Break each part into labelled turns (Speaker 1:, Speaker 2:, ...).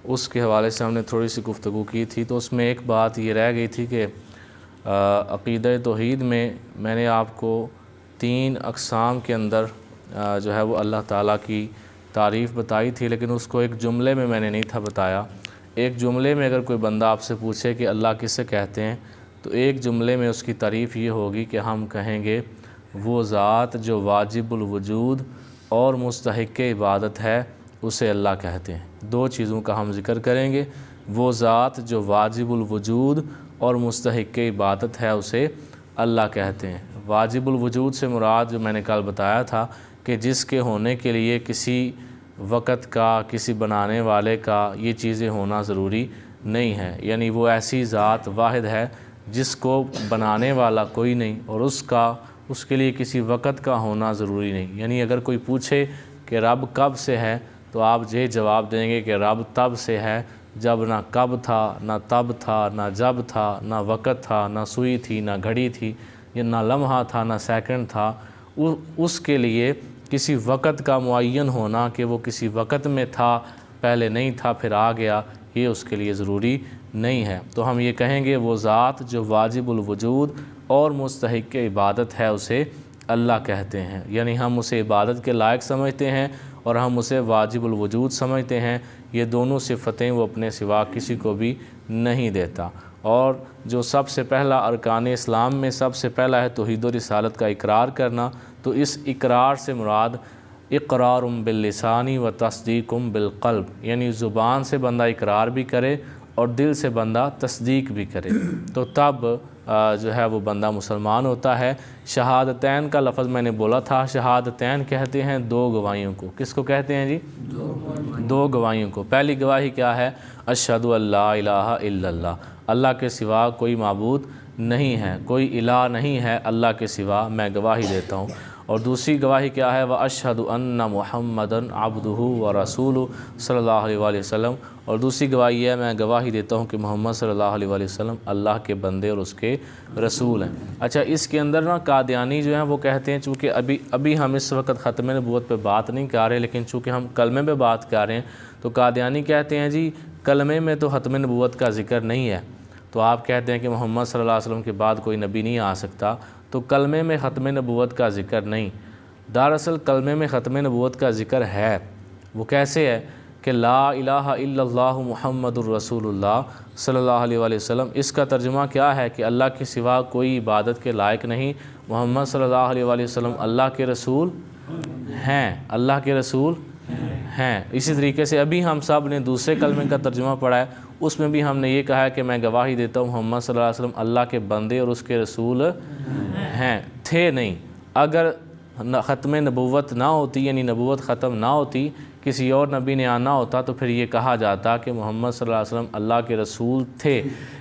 Speaker 1: उसके हवाले से हमने थोड़ी सी गुफ्तगू की थी। तो उसमें एक बात ये रह गई थी कि अक़ीदा तौहीद में मैंने आपको 3 अक़साम के अंदर जो है वो अल्लाह ताला की तारीफ़ बताई थी, लेकिन उसको एक जुमले में मैंने नहीं था बताया। एक जुमले में अगर कोई बंदा आपसे पूछे कि अल्लाह किसे कहते हैं, तो एक जुमले में उसकी तारीफ़ ये होगी कि हम कहेंगे वो ज़ात जो वाजिबुल वजूद और मुस्तहिक़ इबादत है उसे अल्लाह कहते हैं। 2 चीज़ों का हम ज़िक्र करेंगे, वो ज़ात जो वाजिबुल वजूद और मुस्तहिक़ इबादत है उसे अल्लाह कहते हैं। वाजिबुल वजूद से मुराद जो मैंने कल बताया था कि जिसके होने के लिए किसी वक़्त का, किसी बनाने वाले का ये चीज़ें होना ज़रूरी नहीं है, यानी वो ऐसी ज़ात वाहिद है जिसको बनाने वाला कोई नहीं और उसके लिए किसी वक़्त का होना ज़रूरी नहीं। यानी अगर कोई पूछे कि रब कब से है, तो आप ये जवाब देंगे कि रब तब से है जब ना कब था, ना तब था, ना जब था, ना वक़्त था, ना सुई थी, ना घड़ी थी, या ना लम्हा था, ना सेकंड था। उसके लिए किसी वक़्त का मुअय्यन होना कि वो किसी वक़्त में था, पहले नहीं था फिर आ गया, ये उसके लिए ज़रूरी नहीं है। तो हम ये कहेंगे वो ज़ात जो वाजिबुल वजूद और मुस्तहिक़ इबादत है उसे अल्लाह कहते हैं। यानी हम उसे इबादत के लायक समझते हैं और हम उसे वाजिबुल वजूद समझते हैं। ये दोनों सिफ़तें वो अपने सिवा किसी को भी नहीं देता। और जो सबसे पहला अरकान इस्लाम में सबसे पहला है तौहीद और रिसालत का इकरार करना। तो इस इकरार से मुराद इक़रारुम बिल्लिसानी व तस्दीक़ुम बिलक़ल्ब, यानी ज़ुबान से बंदा इकरार भी करे और दिल से बंदा तस्दीक भी करे, तो तब जो है वो बंदा मुसलमान होता है। शहादतैन का लफ्ज़ मैंने बोला था, शहादतैन कहते हैं 2 गवाहियों को। किसको कहते हैं जी? 2 गवाहियों को। पहली गवाही क्या है? अशहदु अल्ला इलाहा इल्लल्लाह, अल्लाह के सिवा कोई माबूद नहीं है, कोई इलाह नहीं है अल्लाह के सिवा, मैं गवाही देता हूँ। और दूसरी गवाही क्या है? व अशहदु अन्ना मुहम्मदन अब्दुहु व रसूलुहु सल्लल्लाहु अलैहि वसल्लम, और दूसरी गवाही है मैं गवाही देता हूँ कि मोहम्मद सल्लल्लाहु अलैहि वसल्लम अल्लाह के बंदे और उसके रसूल हैं। अच्छा, इसके अंदर ना कादियानी जो हैं वो कहते हैं, चूँकि अभी हम इस वक्त ख़त्म नबूवत पे बात नहीं कर रहे, लेकिन चूँकि हम कलमे पे बात कर रहे हैं, तो कादियानी कहते हैं जी कलमे में तो ख़त्म नबूवत का ज़िक्र नहीं है। तो आप कहते हैं कि मोहम्मद सल्लल्लाहु अलैहि वसल्लम के बाद कोई नबी नहीं आ सकता, तो कलमे में ख़त्म नबूवत का ज़िक्र नहीं। दरअसल कलमे में ख़त्म नबूवत का ज़िक्र है। वो कैसे है कि ला इलाहा इल्लल्लाह मुहम्मदुर रसूलुल्लाह सल्लल्लाहु अलैहि वसल्लम, इसका तर्जुमा क्या है कि अल्लाह के सिवा कोई इबादत के लायक नहीं, मोहम्मद सल्लल्लाहु अलैहि वसल्लम अल्लाह के रसूल हैं, अल्लाह के रसूल हैं। इसी तरीके से अभी हम सब ने दूसरे कलमे का तर्जुमा पढ़ा है, उसमें भी हमने ये कहा है कि मैं गवाही देता हूँ मोहम्मद सल्लल्लाहु अलैहि वसल्लम अल्लाह के बंदे और उसके रसूल हैं, थे नहीं। अगर ख़त्म नबूवत ना होती, यानी नबूवत ख़त्म ना होती, किसी और नबी ने आना होता, तो फिर ये कहा जाता कि मोहम्मद सल्लल्लाहु अलैहि वसल्लम अल्लाह के रसूल थे।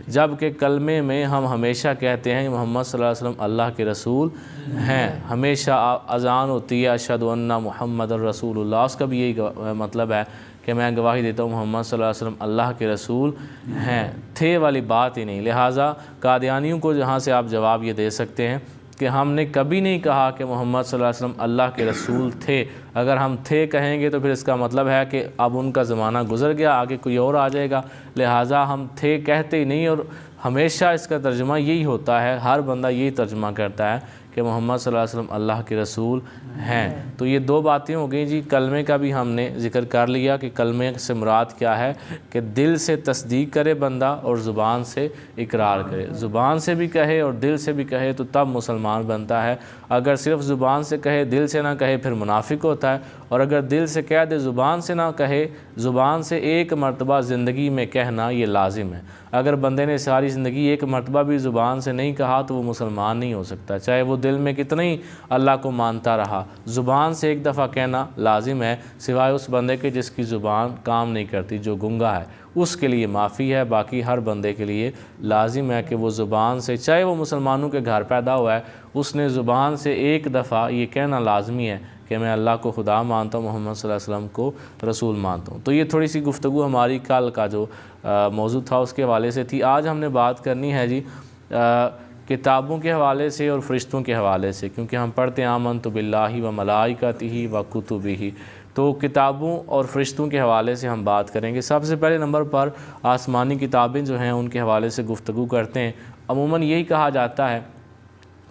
Speaker 1: जबकि कलमे में हम हमेशा कहते हैं कि मोहम्मद सल्लल्लाहु अलैहि वसल्लम अल्लाह के रसूल हैं। हमेशा अज़ान होती है अशहदु अन्ना मुहम्मदुर रसूलुल्लाह, उसका भी यही मतलब है कि मैं गवाही देता हूँ मोहम्मद सल्लल्लाहु अलैहि वसल्लम अल्लाह के रसूल हैं। थे वाली बात ही नहीं। लिहाजा कादियानियों को जहाँ से आप जवाब ये दे सकते हैं कि हमने कभी नहीं कहा कि मोहम्मद सल्लल्लाहु अलैहि वसल्लम अल्लाह के रसूल थे। अगर हम थे कहेंगे तो फिर इसका मतलब है कि अब उनका ज़माना गुज़र गया, आगे कोई और आ जाएगा। लिहाजा हम थे कहते ही नहीं, और हमेशा इसका तर्जुमा यही होता है, हर बंदा यही तर्जुमा करता है कि मोहम्मद सल्लल्लाहु अलैहि वसल्लम अल्लाह के रसूल हैं। तो ये 2 बातें हो गई जी। कलमे का भी हमने ज़िक्र कर लिया कि कलमे से मुराद क्या है कि दिल से तस्दीक करे बंदा और ज़ुबान से इकरार करे। ज़ुबान से भी कहे और दिल से भी कहे तो तब मुसलमान बनता है। अगर सिर्फ़ ज़ुबान से कहे दिल से ना कहे फिर मुनाफिक होता है, और अगर दिल से कह दे ज़ुबान से ना कहे, ज़ुबान से एक मरतबा ज़िंदगी में कहना ये लाजिम है। अगर बंदे ने सारी ज़िंदगी एक मरतबा भी ज़ुबान से नहीं कहा तो वो मुसलमान नहीं हो सकता, चाहे वो दिल में कितना ही अल्लाह को मानता रहा। ज़ुबान से एक दफ़ा कहना लाजिम है, सिवाय उस बंदे के जिसकी ज़ुबान काम नहीं करती, जो गूंगा है, उसके लिए माफ़ी है। बाकी हर बंदे के लिए लाजिम है कि वो ज़ुबान से, चाहे वो मुसलमानों के घर पैदा हुआ है, उसने ज़ुबान से एक दफ़ा ये कहना लाजमी है कि मैं अल्लाह को खुदा मानता हूँ, मोहम्मद सल्लल्लाहु अलैहि वसल्लम को रसूल मानता हूँ। तो ये थोड़ी सी गुफ्तगू हमारी कल का जो मौजू था उसके हवाले से थी। आज हमने बात करनी है जी किताबों के हवाले से और फ़रिश्तों के हवाले से, क्योंकि हम पढ़ते हैं आमनतु बिल्लाहि व मलाइकतिही व कुतुबिही, तो किताबों और फ़रिश्तों के हवाले से हम बात करेंगे। सबसे पहले नंबर पर आसमानी किताबें जो हैं उनके हवाले से गुफ्तगू करते हैं। अमूमन यही कहा जाता है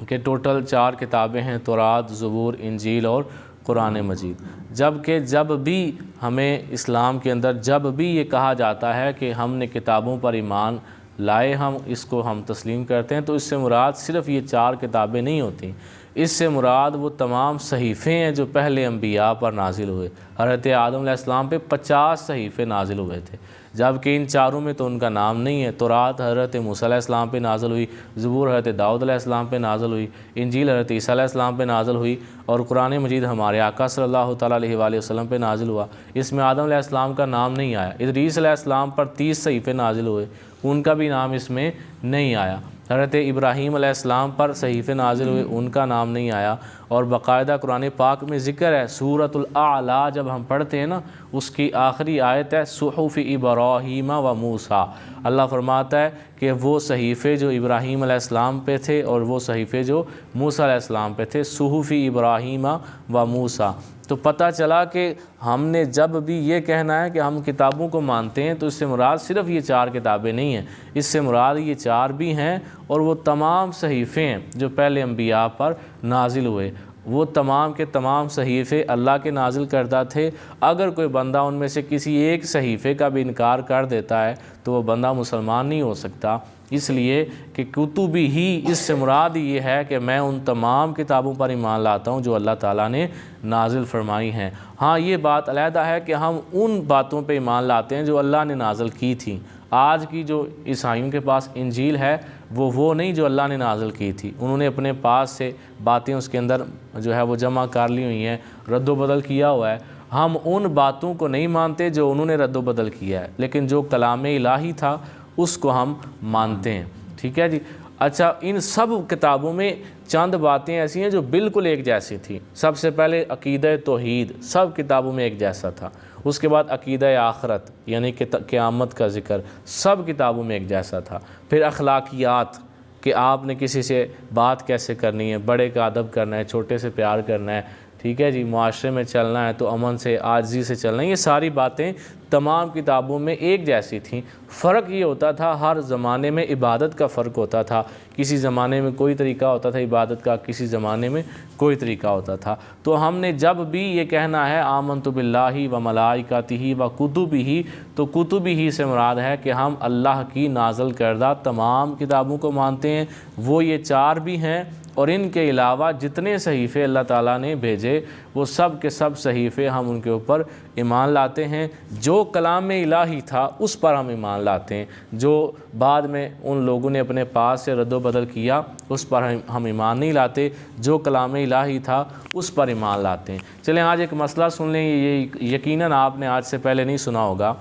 Speaker 1: कि टोटल 4 किताबें हैं, तौरात, ज़बूर, इंजील और कुरान मजीद। जबकि जब भी हमें इस्लाम के अंदर जब भी ये कहा जाता है कि हमने किताबों पर ईमान लाए, हम इसको हम तस्लीम करते हैं, तो इससे मुराद सिर्फ़ ये 4 किताबें नहीं होती। इससे मुराद वो तमाम सहीफ़े हैं जो पहले अम्बिया पर नाजिल हुए। हज़रत आदम अलैहिस्सलाम पे 50 सहीफ़े नाजिल हुए थे, जबकि इन चारों में तो उनका नाम नहीं है। तौरात हज़रत मूसा अलैहिस्सलाम पे नाजिल हुई, ज़बूर हज़रत दाऊद अलैहिस्सलाम पे नाजिल हुई, इंजील हज़रत ईसा अलैहिस्सलाम पे नाजिल हुई और कुरान मजीद हमारे आका सल्लल्लाहु तआला अलैहि वसल्लम पे नाजिल हुआ। इसमें आदम अलैहिस्सलाम का नाम नहीं आया। इदरीस अलैहिस्सलाम पर 30 सहीफ़े नाजिल हुए, उनका भी नाम इसमें नहीं आया। हज़रत इब्राहीम अलैहिस्सलाम पर सहीफ़े नाजिल हुए, उनका नाम नहीं आया। और बाकायदा कुरान पाक में ज़िक्र है, सूरतुल आला जब हम पढ़ते हैं ना, उसकी आखिरी आयत है सुहुफ़ इब्राहीम व मूसा। अल्लाह फरमाता है कि वो सहीफ़े जो इब्राहीम अलैहिस्सलाम पे थे और वो सहीफ़े जो मूसा अलैहिस्सलाम पे थे, सुहुफ़ इब्राहीम व मूसा। तो पता चला कि हमने जब भी ये कहना है कि हम किताबों को मानते हैं, तो इससे मुराद सिर्फ़ ये 4 किताबें नहीं हैं, इससे मुराद ये 4 भी हैं और वो तमाम सहीफ़े हैं जो पहले अम्बिया पर नाजिल हुए। वो तमाम के तमाम सहीफ़े अल्लाह के नाजिल करदा थे। अगर कोई बंदा उनमें से किसी एक सहीफ़े का भी इनकार कर देता है तो वह बंदा मुसलमान नहीं हो सकता। इसलिए कि कुतुबी ही, इससे मुराद ये है कि मैं उन तमाम किताबों पर ईमान लाता हूँ जो अल्लाह ताला ने नाजिल फरमाई हैं। हाँ, ये बात अलहदा है कि हम उन बातों पे ईमान लाते हैं जो अल्लाह ने नाजिल की थी। आज की जो ईसाइयों के पास इंजील है वो नहीं जो अल्लाह ने नाजिल की थी। उन्होंने अपने पास से बातें उसके अंदर जो है वो जमा कर ली हुई हैं, रद्दो बदल किया हुआ है। हम उन बातों को नहीं मानते जो उन्होंने रद्दो बदल किया है, लेकिन जो कलाम इलाही था उसको हम मानते हैं। ठीक है जी। अच्छा, इन सब किताबों में चंद बातें ऐसी हैं जो बिल्कुल एक जैसी थी। सबसे पहले अकीदा तौहीद सब किताबों में एक जैसा था। उसके बाद अकीदा आखरत यानी कि क़यामत का ज़िक्र सब किताबों में एक जैसा था। फिर अखलाकियात कि आपने किसी से बात कैसे करनी है, बड़े का अदब करना है, छोटे से प्यार करना है, ठीक है जी, मुआशरे में चलना है तो अमन से आजिज़ी से चलना है। ये सारी बातें तमाम किताबों में एक जैसी थीं। फ़र्क ये होता था हर ज़माने में इबादत का फ़र्क होता था। किसी ज़माने में कोई तरीका होता था इबादत का, किसी ज़माने में कोई तरीका होता था। तो हमने जब भी ये कहना है आमनतु बिल्लाहि व मलाइकातिही व कुतुबिही, तो कुतुबिही से मुराद है कि हम अल्लाह की नाज़िल करदा तमाम किताबों को मानते हैं। वो ये 4 भी हैं और इनके अलावा जितने सहीफ़े अल्लाह ताला ने भेजे वो सब के सब सहीफ़े हम उनके ऊपर ईमान लाते हैं। जो कलाम इलाही था उस पर हम ईमान लाते हैं, जो बाद में उन लोगों ने अपने पास से रद्दो बदल किया उस पर हम ईमान नहीं लाते। जो कलाम इलाही था उस पर ईमान लाते हैं। चलें आज एक मसला सुन लें। ये यकीनन आपने आज से पहले नहीं सुना होगा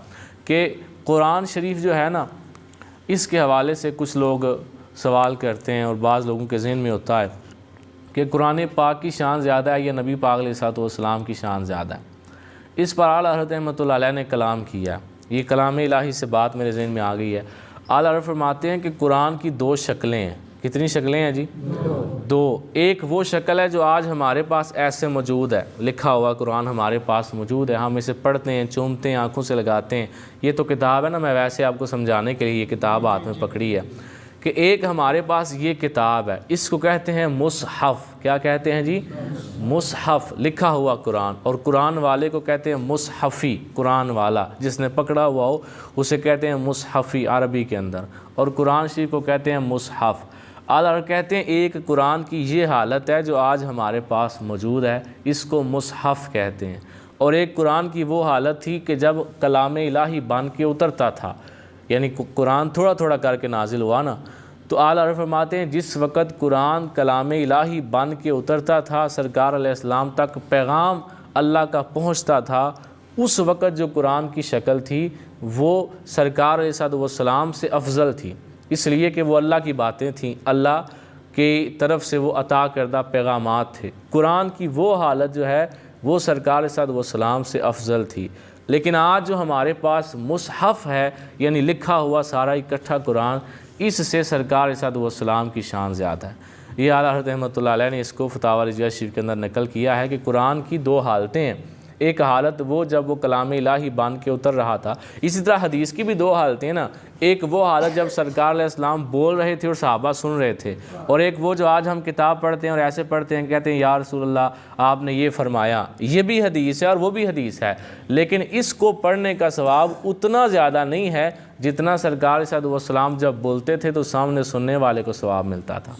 Speaker 1: कि कुरान शरीफ जो है ना, इसके हवाले से कुछ लोग सवाल करते हैं और बाज़ लोगों के ज़हन में होता है कि कुरान पाक की शान ज़्यादा है या नबी पाक अलैहिस्सलाम की शान ज़्यादा है। इस पर आला हज़रत रहमतुल्लाह अलैह ने कलाम किया। ये कलाम इलाही से बात मेरे ज़हन में आ गई है। आला हज़रत फरमाते हैं कि कुरान की 2 शक्लें हैं। कितनी शक्लें हैं जी? 2। एक वो शक्ल है जो आज हमारे पास ऐसे मौजूद है, लिखा हुआ कुरान हमारे पास मौजूद है, हम इसे पढ़ते हैं, चूमते हैं, आँखों से लगाते हैं। ये तो किताब है ना, मैं वैसे आपको समझाने के लिए ये किताब हाथ में पकड़ी है कि एक हमारे पास ये किताब है, इसको कहते हैं मुसहफ़। क्या कहते हैं जी? मुसहफ़, लिखा हुआ कुरान। और कुरान वाले को कहते हैं मुसहफ़ी, कुरान वाला जिसने पकड़ा हुआ हो उसे कहते हैं मुसहफ़ी अरबी के अंदर, और कुरान शरीफ को कहते हैं मुसहफ़। आला कहते हैं एक कुरान की ये हालत है जो आज हमारे पास मौजूद है, इसको मुसहफ़ कहते हैं। और एक कुरान की वो हालत थी कि जब कलाम इलाही बन के उतरता था, यानी कुरान थोड़ा थोड़ा करके नाजिल हुआ ना, तो आला फरमाते हैं जिस वक़्त कुरान कलाम इलाही बन के उतरता था, सरकार अलैहिस्सलाम तक पैगाम अल्लाह का पहुँचता था, उस वक़्त जो कुरान की शक्ल थी वो सरकार अलैहिस्सलाम से अफजल थी, इसलिए कि वो अल्लाह की बातें थीं, अल्लाह की तरफ से वो अता करदा पैगामात थे। कुरान की वो हालत जो है वो सरकार अलैहिस्सलाम से अफजल थी। लेकिन आज जो हमारे पास मुसहफ़ है, यानी लिखा हुआ सारा इकट्ठा कुरान, इससे सरकार अलैहिस्सलाम की शान ज़्यादा है। ये आला हज़रत रहमतुल्लाह अलैह ने इसको फतावा रिज़विया शरीफ के अंदर नकल किया है कि कुरान की 2 हालतें हैं। एक हालत वो जब वो कलाम इलाही बांध के उतर रहा था। इसी तरह हदीस की भी दो हालतें ना, एक वो हालत जब सरकार अलैहिस्सलाम बोल रहे थे और सहाबा सुन रहे थे, और एक वो जो आज हम किताब पढ़ते हैं और ऐसे पढ़ते हैं, कहते हैं या रसूलल्लाह आपने ये फरमाया। ये भी हदीस है और वो भी हदीस है, लेकिन इसको पढ़ने का सवाब उतना ज़्यादा नहीं है जितना सरकार सल्लल्लाहु जब बोलते थे तो सामने सुनने वाले को सवाब मिलता था,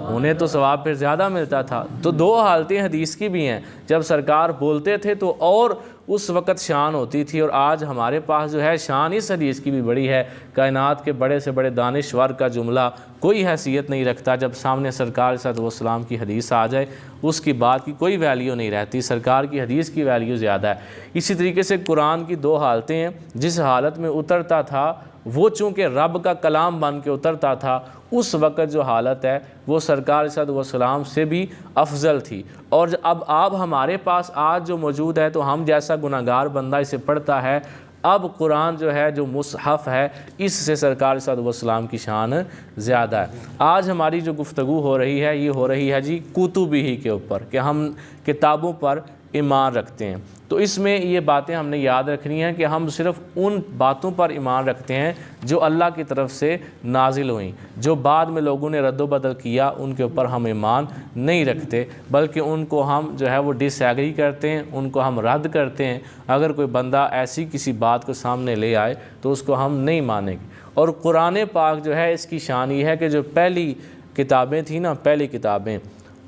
Speaker 1: उन्हें तो सवाब फिर ज़्यादा मिलता था। तो दो हालतें हदीस की भी हैं, जब सरकार बोलते थे तो और उस वक़्त शान होती थी, और आज हमारे पास जो है शान इस हदीस की भी बड़ी है। कायनात के बड़े से बड़े दानिश्वर का जुमला कोई हैसियत नहीं रखता, जब सामने सरकार सल्लल्लाहु की हदीस आ जाए उसकी बात की कोई वैल्यू नहीं रहती, सरकार की हदीस की वैल्यू ज़्यादा है। इसी तरीके से कुरान की दो हालतें हैं, जिस हालत में उतरता था वो चूँकि रब का कलाम बन के उतरता था, उस वक़्त जो हालत है वो सरकार सल्लल्लाहु से भी अफजल थी। और अब आप हमारे पास आज जो मौजूद है, तो हम जैसा गुनाहगार बंदा इसे पढ़ता है, अब कुरान जो है जो मुसहफ़ है इससे सरकार सल्लल्लाहु की शान ज़्यादा है। आज हमारी जो गुफ्तगू हो रही है ये हो रही है जी कुतुबी ही के ऊपर, कि हम किताबों पर ईमान रखते हैं। तो इसमें ये बातें हमने याद रखनी है कि हम सिर्फ़ उन बातों पर ईमान रखते हैं जो अल्लाह की तरफ से नाजिल हुई, जो बाद में लोगों ने रद्दो-बदल किया उनके ऊपर हम ईमान नहीं रखते, बल्कि उनको हम जो है वो डिसएग्री करते हैं, उनको हम रद्द करते हैं। अगर कोई बंदा ऐसी किसी बात को सामने ले आए तो उसको हम नहीं मानेंगे। और कुरान पाक जो है इसकी शान ये है कि जो पहली किताबें थी ना, पहली किताबें,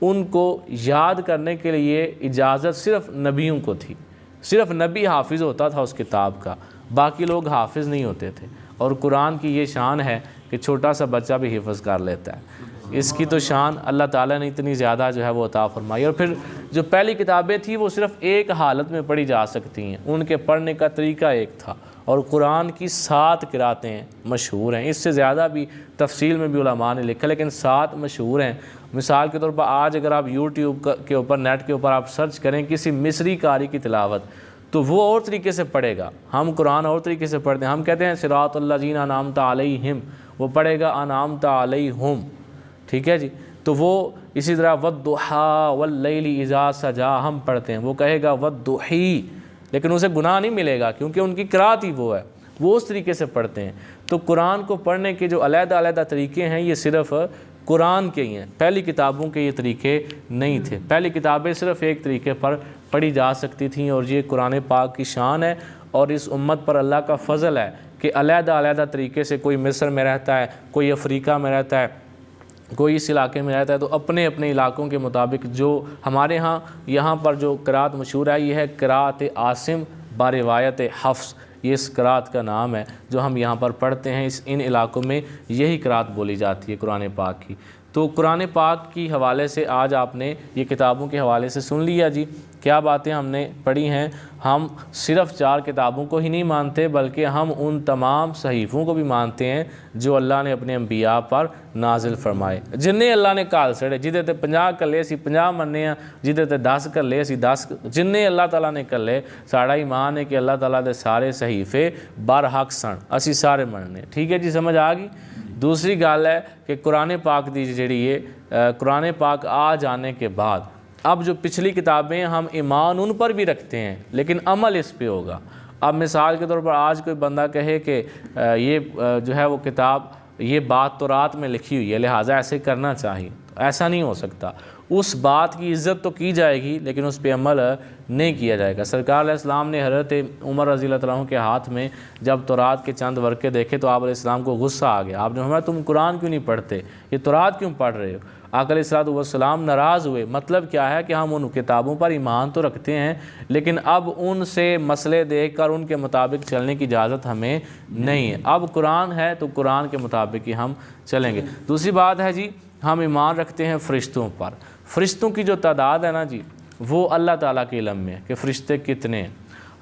Speaker 1: उनको याद करने के लिए इजाज़त सिर्फ़ नबियों को थी, सिर्फ़ नबी हाफिज़ होता था उस किताब का, बाकी लोग हाफिज़ नहीं होते थे। और कुरान की ये शान है कि छोटा सा बच्चा भी हिफ़्ज़ कर लेता है। इसकी तो शान अल्लाह ताला ने इतनी ज़्यादा जो है वो अता फरमाई। और फिर जो पहली किताबें थी वो सिर्फ़ एक हालत में पढ़ी जा सकती हैं, उनके पढ़ने का तरीका एक था। और कुरान की 7 किरातें मशहूर हैं, इससे ज़्यादा भी तफसील में भी उलमा ने लिखा, लेकिन 7 मशहूर हैं। मिसाल के तौर पर आज अगर आप यूट्यूब के ऊपर, नेट के ऊपर आप सर्च करें किसी मिस्री कारी की तिलावत, तो वो और तरीके से पढ़ेगा। हम कुरान और तरीके से पढ़ते हैं, हम कहते हैं सिरातुल्लज़ीना अनअमता अलैहिम, वो पढ़ेगा अनअमता अलैहुम, ठीक है जी। तो वो इसी तरह वद्दुहा वल्लैलि इज़ा सजा हम पढ़ते हैं, वो कहेगा वद्दुही, लेकिन उसे गुनाह नहीं मिलेगा क्योंकि उनकी किरात ही वो है, वो उस तरीके से पढ़ते हैं। तो कुरान को पढ़ने के जो अलग-अलग तरीके हैं ये सिर्फ़ कुरान के ही हैं, पहली किताबों के ये तरीके नहीं थे। पहली किताबें सिर्फ़ एक तरीके पर पढ़ी जा सकती थीं, और ये कुरान पाक की शान है। और इस उम्मत पर अल्लाह का फ़ज़ल है कि अलग-अलग तरीके से, कोई मिस्र में रहता है, कोई अफ्रीका में रहता है, कोई इस इलाके में रहता है, तो अपने अपने इलाकों के मुताबिक जो हमारे यहाँ पर जो क़िरात मशहूर है ये है क़िरात आसिम बारिवायत हफ्स, ये इस क़िरात का नाम है जो हम यहाँ पर पढ़ते हैं। इन इलाकों में यही क़िरात बोली जाती है कुरान पाक की। तो कुरान पाक की हवाले से आज आपने ये किताबों के हवाले से सुन लिया जी, क्या बातें हमने पढ़ी हैं। हम सिर्फ़ 4 किताबों को ही नहीं मानते, बल्कि हम उन तमाम सहीफ़ों को भी मानते हैं जो अल्लाह ने अपने अंबिया पर नाजिल फरमाए, जिन्हें अल्लाह ने काल सड़े, जिदे ते 50 कल्ले असी 50 मन्ने आ, जिदे ते 10 कल्ले असी 10, जिन्हें अल्लाह ताला ने कल्ले। साड़ा ईमान है कि अल्लाह ताला दे सारे सहीफ़े बरहक सन, असी सारे मनने, ठीक है जी, समझ आ गई। दूसरी गल है कि कुरान पाक दी जिहड़ी है, कुरान पाक आ जाने के बाद अब जो पिछली किताबें हम ईमान उन पर भी रखते हैं, लेकिन अमल इस पे होगा। अब मिसाल के तौर पर आज कोई बंदा कहे कि ये जो है वो किताब, ये बात तौरात में लिखी हुई है लिहाजा ऐसे करना चाहिए, तो ऐसा नहीं हो सकता। उस बात की इज़्ज़त तो की जाएगी लेकिन उस पर अमल नहीं किया जाएगा। सरकार अलैहिस्सलाम ने हज़रत उमर रज़ियल्लाहु अन्हु के हाथ में जब तौरात के चंद वर्के देखे तो आप अलैहिस्सलाम को गुस्सा आ गया। आपने फरमाया तुम कुरान क्यों नहीं पढ़ते, ये तौरात क्यों पढ़ रहे हो। आका अलैहिस्सलाम नाराज़ हुए। मतलब क्या है कि हम उन किताबों पर ईमान तो रखते हैं, लेकिन अब उनसे मसले देख कर उनके मुताबिक चलने की इजाज़त हमें नहीं है। अब कुरान है तो कुरान के मुताबिक ही हम चलेंगे। दूसरी बात है जी, हम ईमान रखते हैं फ़रिश्तों पर। फ़रिश्तों की जो तादाद है ना जी, वो अल्लाह ताला के इल्म में है कि फ़रिश्ते कितने हैं।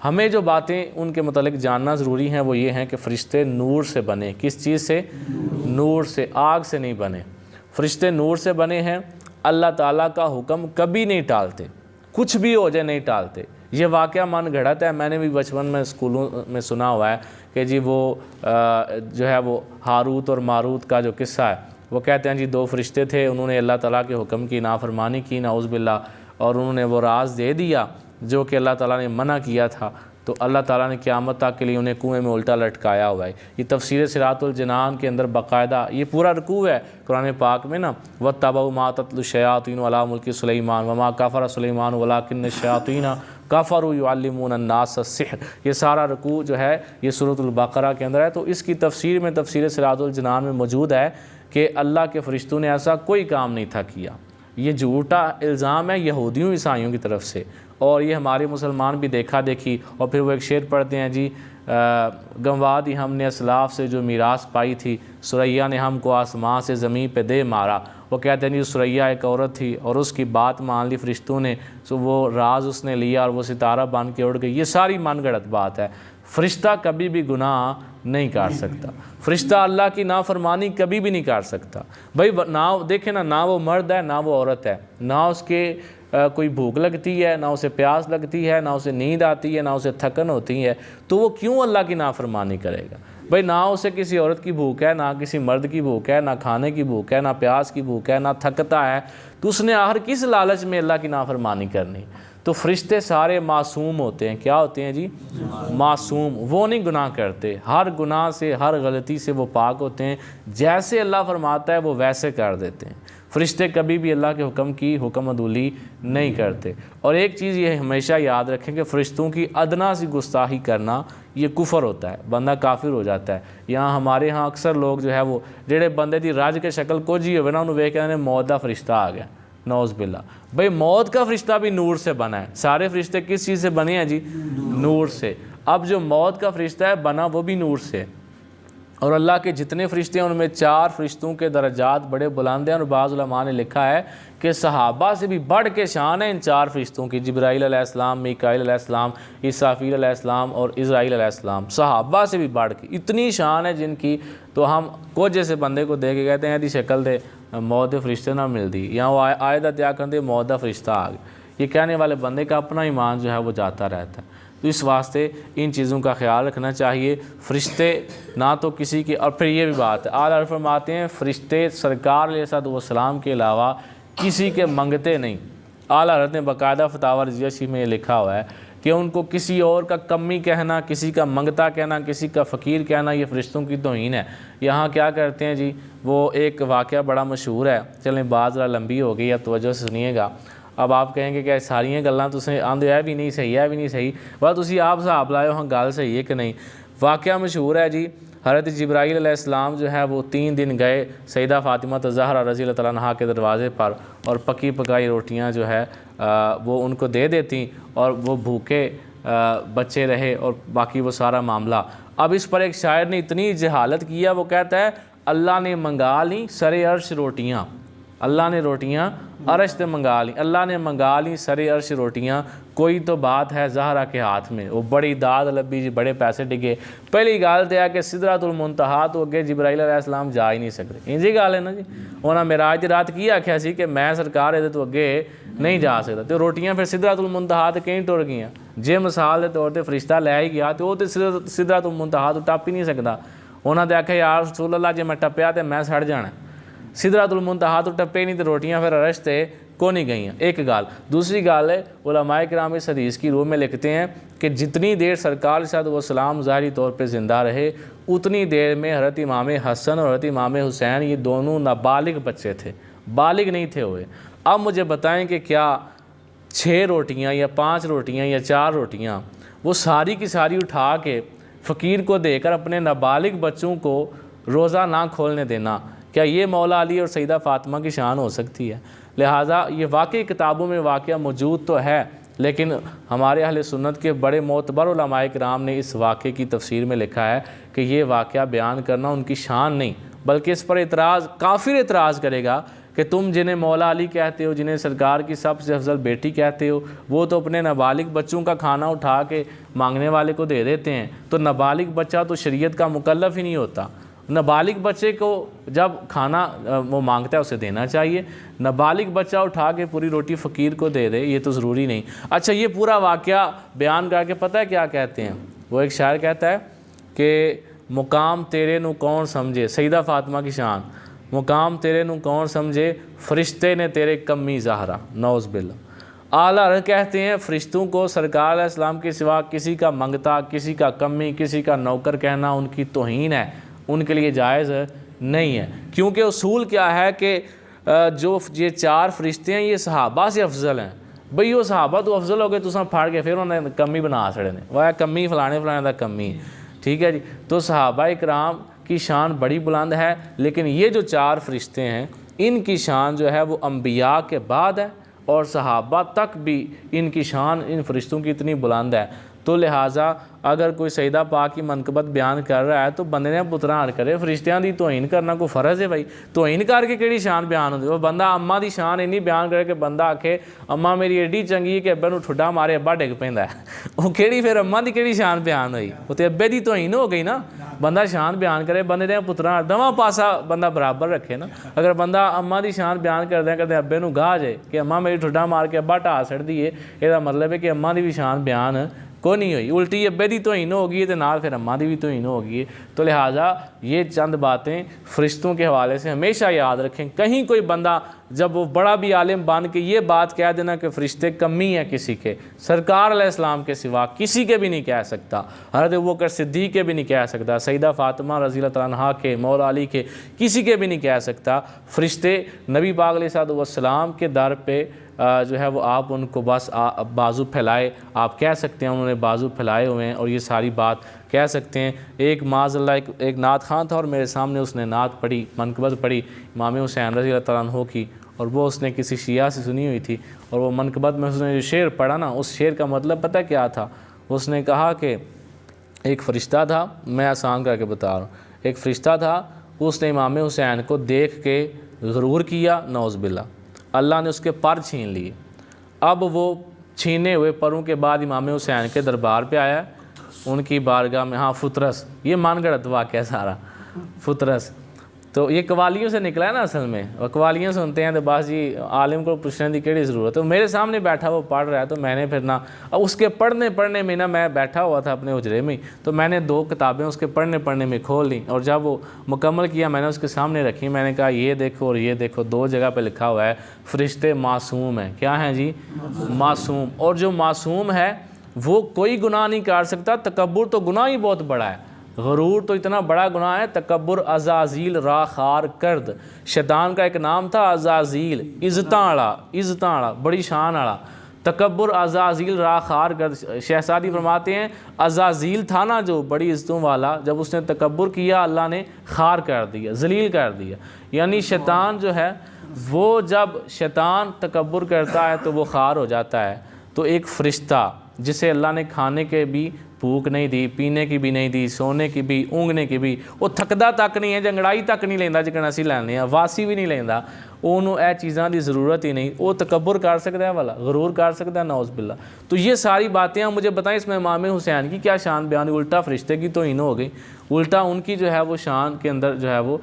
Speaker 1: हमें जो बातें उनके मुतालिक जानना ज़रूरी हैं वो ये हैं कि फ़रिश्ते नूर से बने। किस चीज़ से? नूर से, आग से नहीं बने। फ़रिश्ते नूर से बने हैं। अल्लाह ताला का हुक्म कभी नहीं टालते, कुछ भी हो जाए नहीं टालते। ये वाक़या मन घड़त है, मैंने भी बचपन में स्कूलों में सुना हुआ है कि जी वो जो है वो हारूत और मारूत का जो किस्सा है, वो कहते हैं जी 2 फ़रिश्ते थे, उन्होंने अल्लाह ताला के हुक्म की नाफरमानी की, नाउज़ बिल्लाह, और उन्होंने वो राज दे दिया जो कि अल्लाह ताला ने मना किया था, तो अल्लाह ताला ने क़यामत तक के लिए उन्हें कुएं में उल्टा लटकाया हुआ है। ये तफसीर सिरातुल जनान के अंदर बाकायदा ये पूरा रुकू है कुरान पाक में ना, वत्तबऊ मा तत्लु शयातीन अला मुल्की सुलैमान वमा कफ़र सुलैमान वलाकिन्न शयातीन कफ़रू युअल्लिमूना अन्नास अस्सिह्र। ये सारा रुकू जो है ये सूरतुल बक़रा के अंदर है। तो इसकी तफसीर में तफसीर सिरातुल जनान में मौजूद है कि अल्लाह के फ़रिश्तों ने ऐसा कोई काम नहीं था किया। ये झूठा इल्ज़ाम है यहूदियों ईसाइयों की तरफ से, और ये हमारे मुसलमान भी देखा देखी। और फिर वो एक शेर पढ़ते हैं जी, गंवा दी हमने असलाफ से जो मीरास पाई थी, सुरैया ने हमको आसमां से ज़मीन पे दे मारा। वो कहते हैं जी सुरैया एक औरत थी और उसकी बात मान ली फ़रिश्तों ने, तो वो राज उसने लिया और वो सितारा बन के उड़ गई। ये सारी मनगढ़ंत बात है। फ़रिश्ता कभी भी गुनाह नहीं कर सकता, फ़रिश्ता अल्लाह की नाफरमानी कभी भी नहीं कर सकता। भाई ना देखे ना वो मर्द है ना वो औरत है, ना उसके कोई भूख लगती है, ना उसे प्यास लगती है, ना उसे नींद आती है, ना उसे थकन होती है, तो वो क्यों अल्लाह की नाफरमानी करेगा। भाई ना उसे किसी औरत की भूख है, ना किसी मर्द की भूख है, ना खाने की भूख है, ना प्यास की भूख है, ना थकता है, तो उसने आखिर किस लालच में अल्लाह की नाफरमानी करनी। तो फ़रिश्ते सारे मासूम होते हैं। क्या होते हैं जी? मासूम। वो नहीं गुनाह करते, हर गुनाह से हर गलती से वो पाक होते हैं। जैसे अल्लाह फरमाता है वो वैसे कर देते हैं। फ़रिश्ते कभी भी अल्लाह के हुक्म की हुक्म अदूली नहीं करते। और एक चीज़ ये हमेशा याद रखें कि फ़रिश्तों की अदना सी गुस्ताखी करना ये कुफर होता है, बंदा काफिर हो जाता है। यहाँ हमारे यहाँ अक्सर लोग जो है वो जेड़े बंदे की रज के शक्ल कुछ ही होवे ना, उन्होंने वेख के मौत का फरिश्ता आ गया, नौज़ बिल्ला। भाई मौत का फरिश्ता भी नूर से बना है। सारे फरिश्ते किस चीज़ से बने हैं जी? नूर से। अब जो मौत का फरिश्ता है बना वो भी नूर से। और अल्लाह के जितने फ़रिश्ते हैं उनमें 4 फ़रिश्तों के दर्जात बड़े बुलंद हैं। और बाज़ उलमा ने लिखा है कि सहाबा से भी बढ़ के शान है इन 4 फ़रिश्तों की, जिब्राईल अलैहिस्सलाम, मीकाईल अलैहिस्सलाम, इसराफील अलैहिस्सलाम और इज़राईल अलैहिस्सलाम। सहाबा से भी बढ़ के इतनी शान है जिनकी, तो हम कुछ जैसे बंदे को देख के कहते हैं यदि शक्ल दे मौत के फरिश्ते ना मिलती, या वो आयदा त्याग करते मौत का फरिश्ता आ गया। ये कहने वाले बंदे का अपना ईमान जो है वो जाता रहता है। तो इस वास्ते इन चीज़ों का ख्याल रखना चाहिए। फ़रिश्ते ना तो किसी की, और फिर ये भी बात है आला फरमाते हैं फ़रिश्ते सरकार अलैहिस्सलाम के अलावा किसी के मंगते नहीं। आला हज़रत ने बाकायदा फतावा रज़िया में लिखा हुआ है कि उनको किसी और का कमी कहना, किसी का मंगता कहना, किसी का फ़कीर कहना, ये फ़रिश्तों की तौहीन है। यहाँ क्या करते हैं जी, वो एक वाक़या बड़ा मशहूर है, चलें बात ज़रा लंबी हो गई, अब तवज्जो से सुनिएगा। अब आप कहेंगे कि सारियां गल्लां तुसें आंदे है भी नहीं सही है भी नहीं सही, वह तुसी आप हिसाब लाओ हाँ गल सही है कि नहीं। वाक़या मशहूर है जी, हज़रत जिब्राईल अलैहिस्सलाम जो है वो 3 दिन गए सैयदा फ़ातिमा ज़हरा रज़ी अल्लाह तआला अन्हा के दरवाज़े पर, और पकी पकाई रोटियां जो है वो उनको दे देती, और वो भूखे बच्चे रहे, और बाकी वो सारा मामला। अब इस पर एक शायर ने इतनी जहालत किया, वो कहता है अल्लाह ने मंगा ली सरे अर्श रोटियाँ, अल्लाह ने रोटियाँ अर्श से मंगा ली, अल्लाह ने मंगा ली सरे अर्श रोटियाँ, कोई तो बात है ज़हरा के हाथ में। वो बड़ी दाद लब्बी जी, बड़े पैसे डिगे। पहली गल तो है कि सिदरतुल मुंतहा तो अगे जिब्राईल अलैहिस्सलाम जा ही नहीं सकते। इंजी गल है ना जी। उन्होंने मेराज की रात की आख्या सी कि मैं सरकार ये तो अगे नहीं जा सकता, तो रोटियाँ फिर सिदरतुल मुंतहा तो कहीं टुर गई। जे मिसाल के तौर पर फरिश्ता लै ही गया तो वो तो सिदरतुल मुंतहा तो टप ही नहीं सकता। उन्होंने आख्या यार रसूल अल्लाह जे मैं टप्पिया तो मैं सड़ जाना। सिदरतुल मुंतहा तो टप्पे नहीं, तो रोटियाँ फिर अर्श ते को नहीं गई। एक गाल। दूसरी गाल है उलमाए किराम इस हदीस की रूह में लिखते हैं कि जितनी देर सरकार सलाम ज़ाहिरी तौर पे ज़िंदा रहे, उतनी देर में हज़रत इमाम हसन और हज़रत इमाम हुसैन ये दोनों नाबालिग बच्चे थे, बालिग नहीं थे हुए। अब मुझे बताएं कि क्या 6 रोटियाँ या 5 रोटियाँ या 4 रोटियाँ वो सारी की सारी उठा के फ़कीर को देकर अपने नाबालिग बच्चों को रोज़ा ना खोलने देना, क्या ये मौला अली और सैयदा फ़ातिमा की शान हो सकती है? लिहाजा ये वाकई किताबों में वाक़या मौजूद तो है, लेकिन हमारे अहले सुन्नत के बड़े मोतबर उलमाए किराम ने इस वाक़े की तफसीर में लिखा है कि ये वाक़या बयान करना उनकी शान नहीं, बल्कि इस पर एतराज़ काफिर एतराज़ करेगा कि तुम जिन्हें मौला अली कहते हो, जिन्हें सरकार की सबसे अफजल बेटी कहते हो, वो तो अपने नाबालिग बच्चों का खाना उठा के मांगने वाले को दे देते हैं। तो नाबालिग बच्चा तो शरीयत का मुकल्लफ ही नहीं होता। नाबालिग बच्चे को जब खाना वो मांगता है उसे देना चाहिए। नाबालिग बच्चा उठा के पूरी रोटी फ़कीर को दे दे ये तो ज़रूरी नहीं। अच्छा, ये पूरा वाक़या बयान करके पता है क्या कहते हैं? वो एक शायर कहता है कि मुकाम तेरे नू कौन समझे, सैयदा फ़ातिमा की शान, मुकाम तेरे नू कौन समझे, फ़रिश्ते ने तेरे कमी ज़हरा, नौज़ बिल्ला। आला हज़रत कहते हैं फ़रिश्तों को सरकार अलैहिस्सलाम के सिवा किसी का मंगता, किसी का कमी, किसी का नौकर कहना उनकी तौहीन है, उनके लिए जायज़ नहीं है। क्योंकि उसूल क्या है कि जो ये 4 फरिश्ते हैं ये सहाबा से अफजल हैं। बई वो सहाबा तो अफजल हो गए, तुसा फाड़ के फिर उन्हें कमी बना छड़े ने, वह कमी फलाने फलाने का कमी, ठीक है जी। तो सहाबा इकराम की शान बड़ी बुलंद है, लेकिन ये जो 4 फरिश्ते हैं इनकी शान जो है वो अम्बिया के बाद है, और सहाबा तक भी इनकी शान इन फरिश्तों की इतनी बुलंद है। तो लिहाजा अगर कोई सईदा पाक की मनकबत बयान कर रहा है तो बंदे ने पुत्रा हर करे, फरिश्तियां दी तौहीन करना कोई फ़र्ज़ है भाई। तौहीन करके केड़ी शान बयान होती है? वो बंदा अम्मा की शान इन्नी बयान करे कि बंदा आखे अम्मा मेरी एडी चंगी है कि अब्बे नूं ठुड्डा मारे अब्बा डिग पैंदा है, वो केड़ी फिर अम्मा की केड़ी शान बयान हुई? वो तो अब्बे की तौहीन हो गई ना। बंदा शान बयान करे, बंदे ने पुत्रा दवा पासा बंदा बराबर रखे ना। अगर बंदा अम्मा की शान बयान करदे करदे अब्बे नूं गाह जाए कि अम्मा मेरी ठुड्डा मार के अब्बा ढा छड्डी है, इसदा मतलब है कि अम्मा की भी शान बयान को नहीं हुई, उल्टी अब्बे की तौहीन हो गई है तो नाल फिर अम्मा की भी तौहीन हो गई है। तो लिहाजा ये चंद बातें फरिश्तों के हवाले से हमेशा याद रखें। कहीं कोई बंदा जब वो बड़ा भी आलिम बन के ये बात कह देना कि फरिश्ते कमी है किसी के, सरकार अलैहिस्सलाम के सिवा किसी के भी नहीं कह सकता, हज़रत अबू बकर सिद्दीक़ के भी नहीं कह सकता, सईदा फ़ातिमा रज़ियल्लाहु तआला अन्हा के, मौला अली के, किसी के भी नहीं कह सकता। फरिश्ते नबी पाक अलैहि सलाम के दर पे जो है वो आप उनको बस बाजू फैलाए, आप कह सकते हैं उन्होंने बाजू फैलाए हुए हैं और ये सारी बात कह सकते हैं। एक माज़अल्लाह एक नात खान था और मेरे सामने उसने नात पढ़ी, मनकबत पढ़ी इमाम हुसैन रज़ियल्लाहु तआला अन्हु की, और वो उसने किसी शिया से सुनी हुई थी, और वो मनकबत में उसने जो शेर पढ़ा ना, उस शेर का मतलब पता क्या था? उसने कहा कि एक फ़रिश्ता था, मैं आसान करके बता रहा हूँ, एक फ़रिश्ता था, उसने इमाम हुसैन को देख के ग़रूर किया, नौज़बिल्ला, अल्लाह ने उसके पर छीन लिए। अब वो छीने हुए परों के बाद इमाम हुसैन के दरबार पे आया, उनकी बारगाह में, हाँ फुतरस, ये मान गढ़त वाक़या सारा फुतरस, तो ये कवालियों से निकला है ना असल में, और कवालियाँ सुनते हैं तो बस जी आलिम को पूछने की केड़ी ज़रूरत है। तो मेरे सामने बैठा वो पढ़ रहा है, तो मैंने फिर ना, अब उसके पढ़ने में ना, मैं बैठा हुआ था अपने हुजरे में, तो मैंने 2 किताबें उसके पढ़ने में खोल ली, और जब वो मुकम्मल किया मैंने उसके सामने रखी, मैंने कहा ये देखो और ये देखो, 2 जगह पर लिखा हुआ है फरिश्ते मासूम हैं। क्या हैं जी? मासूम। और जो मासूम है वो कोई गुनाह नहीं कर सकता। तकब्बुर तो गुनाह ही बहुत बड़ा है, गरूर तो इतना बड़ा गुनाह है। तकब्बुर अज़ाज़ील रा खार कर्द, शैतान का एक नाम था अज़ाज़ील, इज़्ज़तां आला, बड़ी शान आला। तकब्बुर अज़ाज़ील रा खार कर्द, शहज़ादी फरमाते हैं अज़ाज़ील था ना जो बड़ी इज़्ज़तों वाला, जब उसने तकब्बुर किया अल्लाह ने खार कर दिया, जलील कर दिया। यानी शैतान जो है वो, जब शैतान तकब्बुर करता है तो वो खार हो जाता है। तो एक फ़रिश्ता जिसे अल्लाह ने खाने के भी भूख नहीं दी, पीने की भी नहीं दी, सोने की भी, ऊँगने की भी, वो थकदा तक नहीं है, जंगड़ाई तक नहीं लेंदा जिकन असीं लैंदे आ, वासी भी नहीं लेंदा, ਉਹਨੂੰ ਇਹ चीज़ों की ज़रूरत ही नहीं। वो तकब्बुर कर सकता है वाला, गरूर कर सकता है, नौज़ बिल्ला। तो ये सारी बातें आप मुझे बताएं, इसमें इमाम हुसैन की क्या शान बयान हुई? उल्टा फरिश्ते की तौहीन हो गई, उल्टा उनकी जो है वो शान के अंदर जो है वो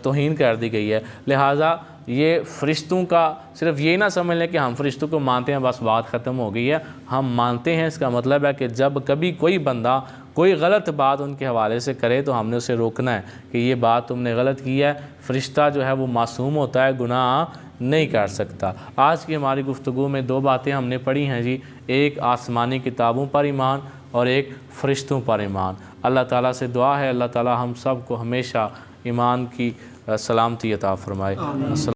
Speaker 1: तौहीन कर दी गई है। लिहाजा ये फ़रिश्तों का सिर्फ ये ना समझ लें कि हम फ़रिश्तों को मानते हैं बस बात ख़त्म हो गई है। हम मानते हैं, इसका मतलब है कि जब कभी कोई बंदा कोई गलत बात उनके हवाले से करे तो हमने उसे रोकना है कि ये बात तुमने गलत की है। फ़रिश्ता जो है वो मासूम होता है, गुनाह नहीं कर सकता। आज की हमारी गुफ्तगू में 2 बातें हमने पढ़ी हैं जी, एक आसमानी किताबों पर ईमान और एक फ़रिश्तों पर ईमान। अल्लाह ताला से दुआ है अल्लाह ताला हम सब को हमेशा ईमान की सलामती अता फ़रमाए।